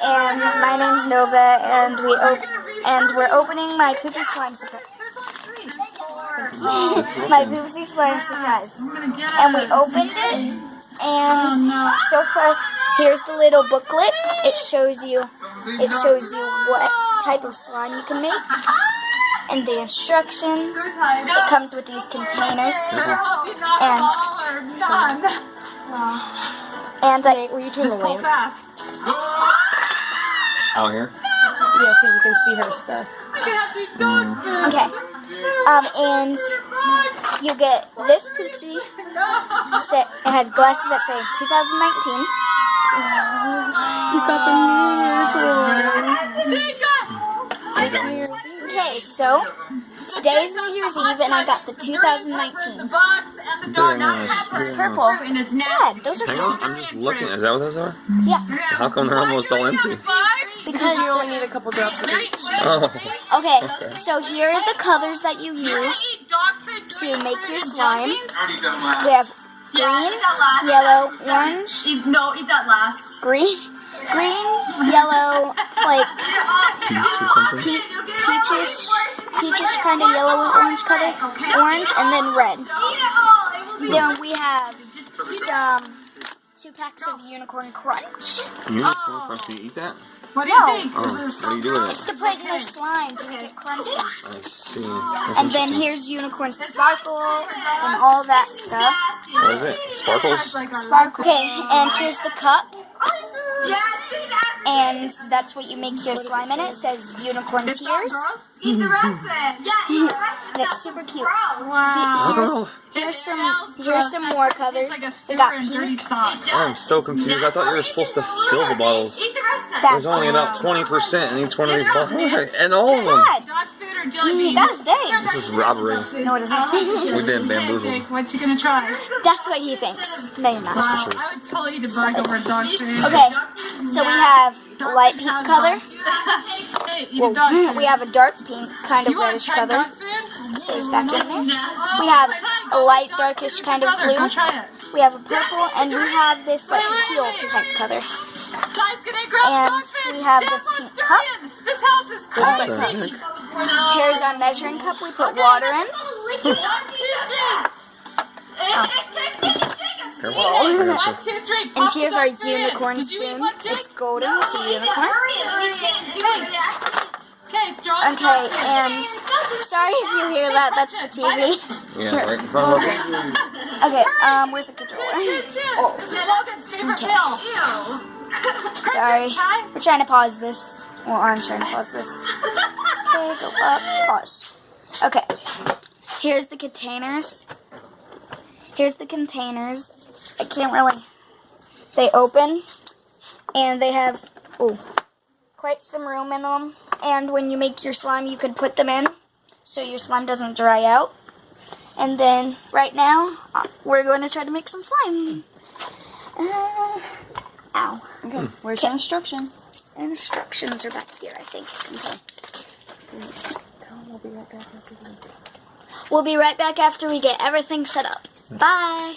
and my name's Nova, and we're opening my Poopsie slime surprise. My Poopsie slime surprise, and we opened it, and so far here's the little booklet. It shows you what type of slime you can make, and the instructions. It comes with these containers, Will you turn the lamp? Out here? Yeah, so you can see her stuff. Okay. And you get this Poopsie. It has glasses that say 2019. You got the New Year's one. Okay, so today's New Year's Eve, and I got the 2019. Very nice. It's purple. Yeah, those are Hang on, I'm just looking. Is that what those are? Yeah. How come they're almost all empty? Because you only need a couple drops of each. Oh. Okay, so here are the colors that you use to make your slime. We have green, yellow, orange. No, eat that last. Green, yellow, like Peach or something? peachish kind of yellow and orange color, orange, and then red. Then we have some 2 packs of Unicorn Crunch. Unicorn Crunch, do you eat that? What do you think? Oh, what do you do with It's it? to put in your slime to make it crunchy. I see. That's And then interesting. here's Unicorn Sparkle and all that stuff. What is it? Sparkles? Sparkle. Okay, and here's the cup. Yes. And that's what you make your slime in. It says Unicorn Tears. Eat the rest then. Yeah, eat the rest. And it's super cute. Oh, Here's some more colors. We got pink. I'm so confused. I thought you were supposed to fill the bottles. Eat the rest then. There's only about 20% in each one of these bottles. And all of them. Dad, that's dang. This is robbery. No, it isn't. We've been bamboozled. What you gonna try? That's what he thinks. No, you're not. That's the truth. I would totally eat a bug over dog food. Okay, so we have a light pink color. Hey, eat a dog food. We have a dark pink, kind of You want reddish to try color. dog food? There's back in there. We have a light darkish kind of Brother, go blue. try it. We have a purple, and we have this like teal type color. Guys, gonna grab And dog food. we have Yeah, this let's pink do cup. it. This house is What the crazy. heck? Here's our measuring cup. We put water in. Careful. I One, gotcha. 2, 3. And here's our unicorn spoon. It's golden with a unicorn. Okay, throw it. Okay, and sorry if you hear that. That's the TV. Yeah, right in front of us. Okay, where's the controller? Logan's favorite pill. Sorry. We're trying to pause this. Well, I'm trying to pause this. Okay, go up, pause. Okay. Here's the containers. I can't really. They open, and they have quite some room in them. And when you make your slime, you can put them in, so your slime doesn't dry out. And then right now, we're going to try to make some slime. Ow. Okay, where's the instruction? Instructions are back here, I think. Okay. We'll be right back after we get everything set up. Bye.